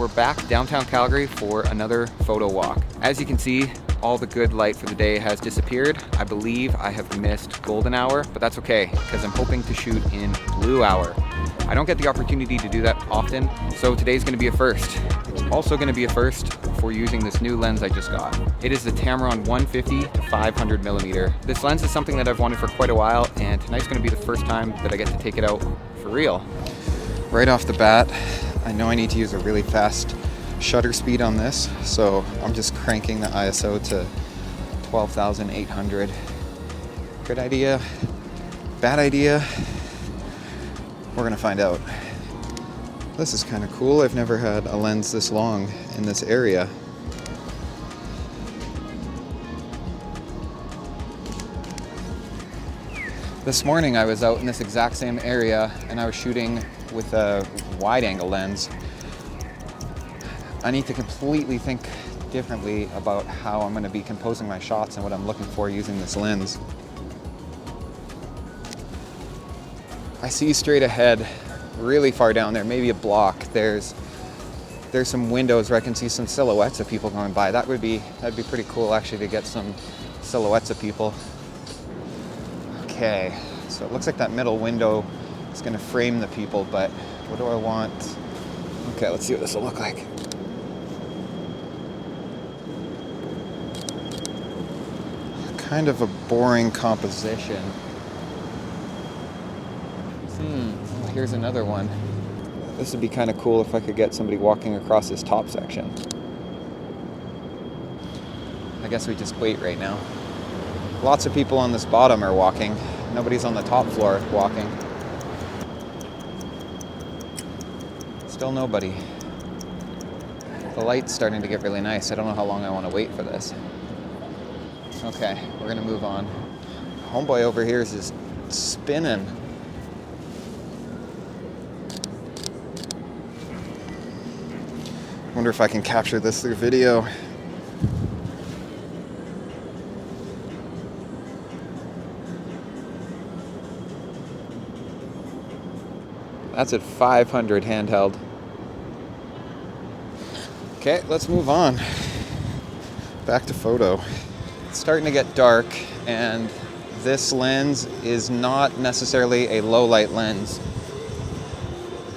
we're back downtown Calgary for another photo walk. As you can see, all the good light for the day has disappeared. I believe I have missed golden hour, but that's okay, because I'm hoping to shoot in blue hour. I don't get the opportunity to do that often, so today's gonna be a first. It's also gonna be a first for using this new lens I just got. It is the Tamron 150-500mm. This lens is something that I've wanted for quite a while, and tonight's gonna be the first time that I get to take it out for real. Right off the bat, I know I need to use a really fast shutter speed on this, so I'm just cranking the ISO to 12,800. Good idea? Bad idea? We're gonna find out. This is kind of cool. I've never had a lens this long in this area. This morning I was out in this exact same area and I was shooting with a wide angle lens. I need to completely think differently about how I'm going to be composing my shots and what I'm looking for using this lens. I see straight ahead, really far down there, maybe a block. There's some windows where I can see some silhouettes of people going by. That'd be pretty cool actually to get some silhouettes of people. Okay, so it looks like that middle window is going to frame the people, but what do I want? Okay, let's see what this will look like. Kind of a boring composition. Oh, here's another one. This would be kind of cool if I could get somebody walking across this top section. I guess we just wait right now. Lots of people on this bottom are walking. Nobody's on the top floor walking. Still nobody. The light's starting to get really nice. I don't know how long I want to wait for this. Okay, we're gonna move on. Homeboy over here is just spinning. Wonder if I can capture this through video. That's at 500 handheld. Okay, let's move on. Back to photo. It's starting to get dark, and this lens is not necessarily a low light lens.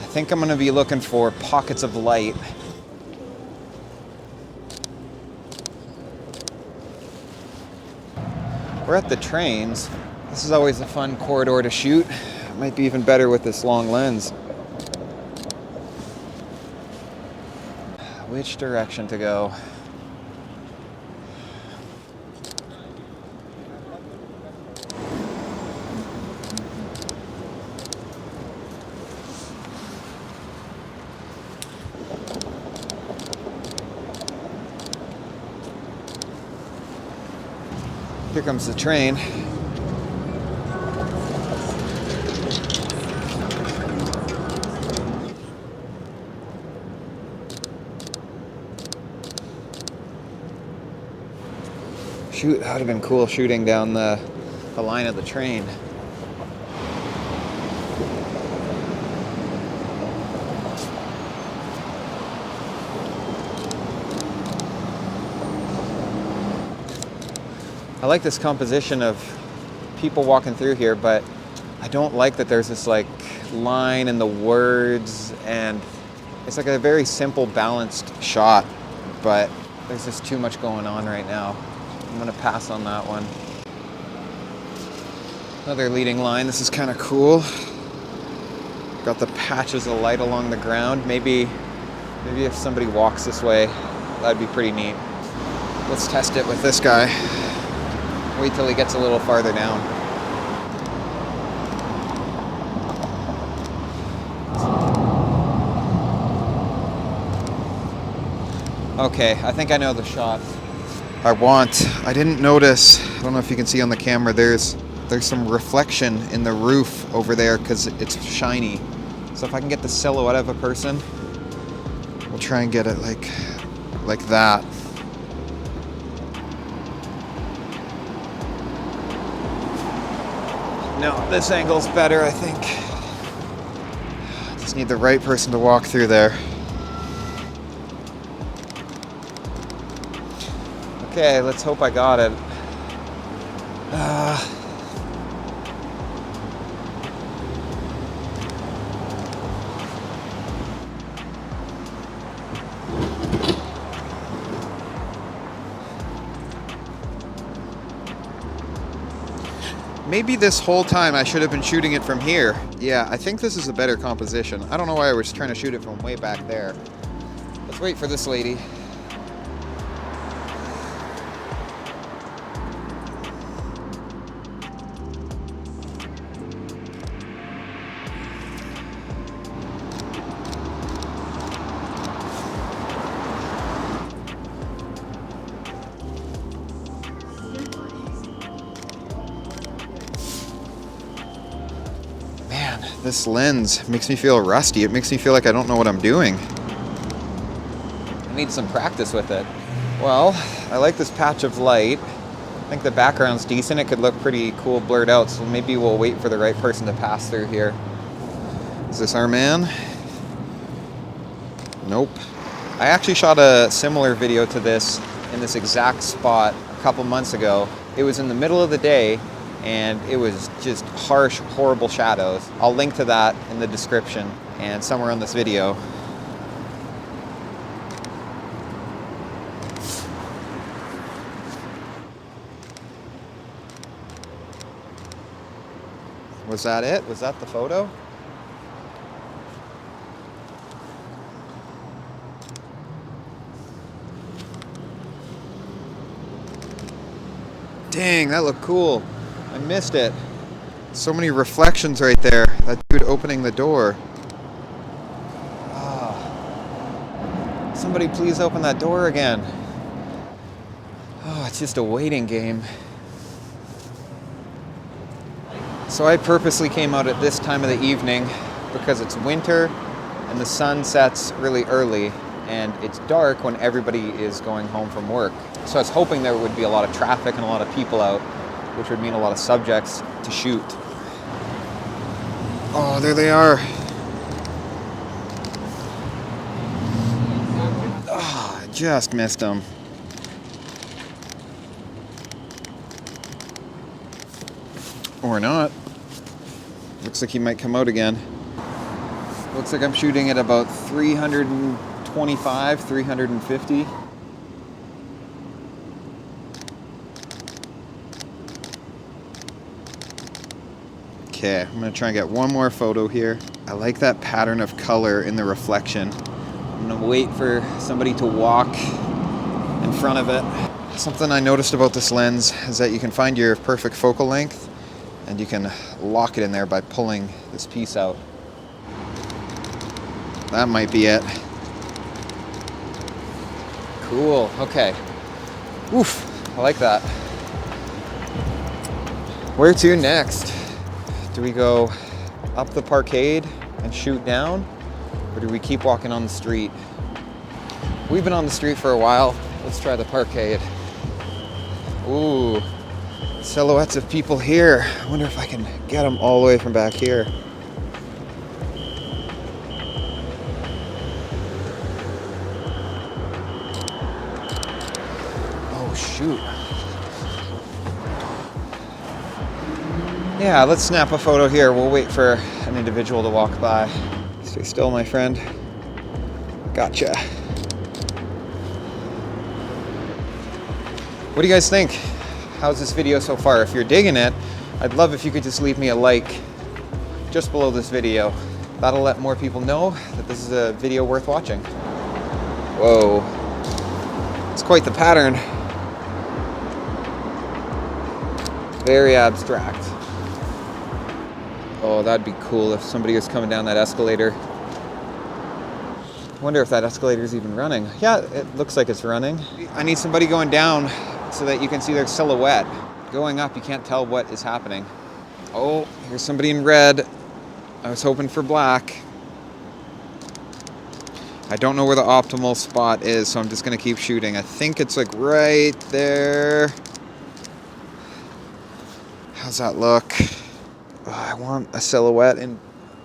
I think I'm gonna be looking for pockets of light. We're at the trains. This is always a fun corridor to shoot. It might be even better with this long lens. Which direction to go? Here comes the train. Shoot, that would have been cool shooting down the line of the train. I like this composition of people walking through here, but I don't like that there's this like line in the words, and it's like a very simple, balanced shot, but there's just too much going on right now. I'm gonna pass on that one. Another leading line. This is kind of cool. Got the patches of light along the ground. Maybe if somebody walks this way, that'd be pretty neat. Let's test it with this guy. Wait till he gets a little farther down. Okay, I think I know the shot I want. I didn't notice, I don't know if you can see on the camera, there's some reflection in the roof over there because it's shiny. So if I can get the silhouette of a person, we'll try and get it like that. No, this angle's better, I think. Just need the right person to walk through there. Okay, let's hope I got it. Maybe this whole time I should have been shooting it from here. Yeah, I think this is a better composition. I don't know why I was trying to shoot it from way back there. Let's wait for this lady. This lens makes me feel rusty. It makes me feel like I don't know what I'm doing. I need some practice with it. Well, I like this patch of light. I think the background's decent. It could look pretty cool blurred out, so maybe we'll wait for the right person to pass through here. Is this our man? Nope. I actually shot a similar video to this in this exact spot a couple months ago. It was in the middle of the day, and it was just harsh, horrible shadows. I'll link to that in the description and somewhere on this video. Was that it? Was that the photo? Dang, that looked cool. I missed it. So many reflections right there. That dude opening the door. Oh. Somebody please open that door again. Oh, it's just a waiting game. So I purposely came out at this time of the evening because it's winter and the sun sets really early and it's dark when everybody is going home from work. So I was hoping there would be a lot of traffic and a lot of people out, which would mean a lot of subjects to shoot. Oh, there they are. Oh, I just missed them. Or not. Looks like he might come out again. Looks like I'm shooting at about 325, 350. Okay, I'm gonna try and get one more photo here. I like that pattern of color in the reflection. I'm gonna wait for somebody to walk in front of it. Something I noticed about this lens is that you can find your perfect focal length and you can lock it in there by pulling this piece out. That might be it. Cool, okay. Oof, I like that. Where to next? Do we go up the parkade and shoot down? Or do we keep walking on the street? We've been on the street for a while. Let's try the parkade. Ooh, silhouettes of people here. I wonder if I can get them all the way from back here. Oh, shoot. Yeah, let's snap a photo here. We'll wait for an individual to walk by. Stay still, my friend. Gotcha. What do you guys think? How's this video so far? If you're digging it, I'd love if you could just leave me a like just below this video. That'll let more people know that this is a video worth watching. Whoa. It's quite the pattern. Very abstract. Oh, that'd be cool if somebody was coming down that escalator. I wonder if that escalator is even running. Yeah, it looks like it's running. I need somebody going down so that you can see their silhouette. Going up, you can't tell what is happening. Oh, here's somebody in red. I was hoping for black. I don't know where the optimal spot is, so I'm just gonna keep shooting. I think it's like right there. How's that look? Oh, I want a silhouette and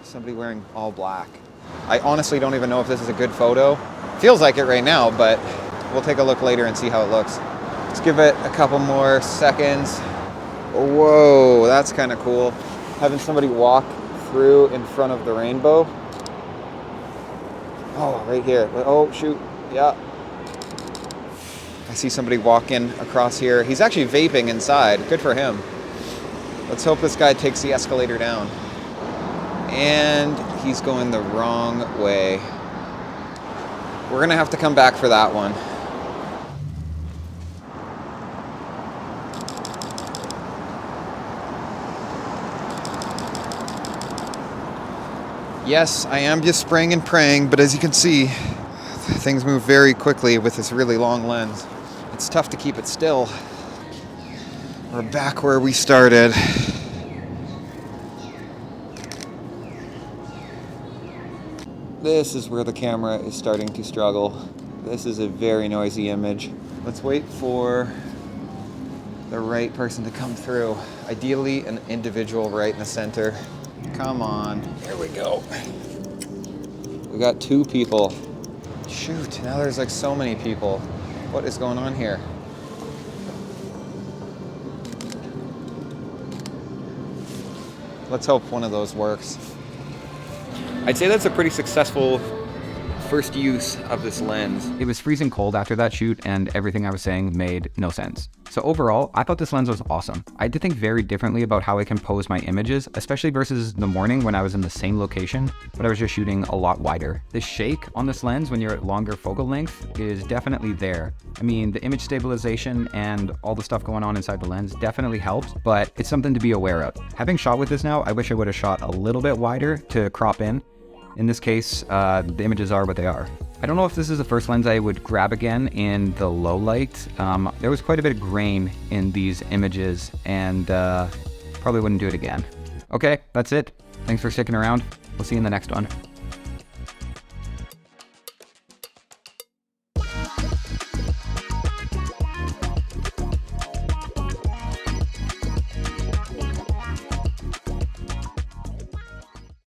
somebody wearing all black. I honestly don't even know if this is a good photo. Feels like it right now, but we'll take a look later and see how it looks. Let's give it a couple more seconds. Whoa, that's kind of cool. Having somebody walk through in front of the rainbow. Oh, right here. Oh, shoot. Yeah. I see somebody walking across here. He's actually vaping inside. Good for him. Let's hope this guy takes the escalator down. And he's going the wrong way. We're gonna have to come back for that one. Yes, I am just spraying and praying, but as you can see, things move very quickly with this really long lens. It's tough to keep it still. We're back where we started. This is where the camera is starting to struggle. This is a very noisy image. Let's wait for the right person to come through. Ideally, an individual right in the center. Come on. There we go. We got 2 people. Shoot, now there's like so many people. What is going on here? Let's hope one of those works. I'd say that's a pretty successful first use of this lens. It was freezing cold after that shoot, and everything I was saying made no sense. So overall, I thought this lens was awesome. I did think very differently about how I compose my images, especially versus the morning when I was in the same location, but I was just shooting a lot wider. The shake on this lens when you're at longer focal length is definitely there. I mean, the image stabilization and all the stuff going on inside the lens definitely helps, but it's something to be aware of. Having shot with this now, I wish I would have shot a little bit wider to crop in. In this case, the images are what they are. I don't know if this is the first lens I would grab again in the low light. There was quite a bit of grain in these images, and probably wouldn't do it again. Okay, that's it. Thanks for sticking around. We'll see you in the next one.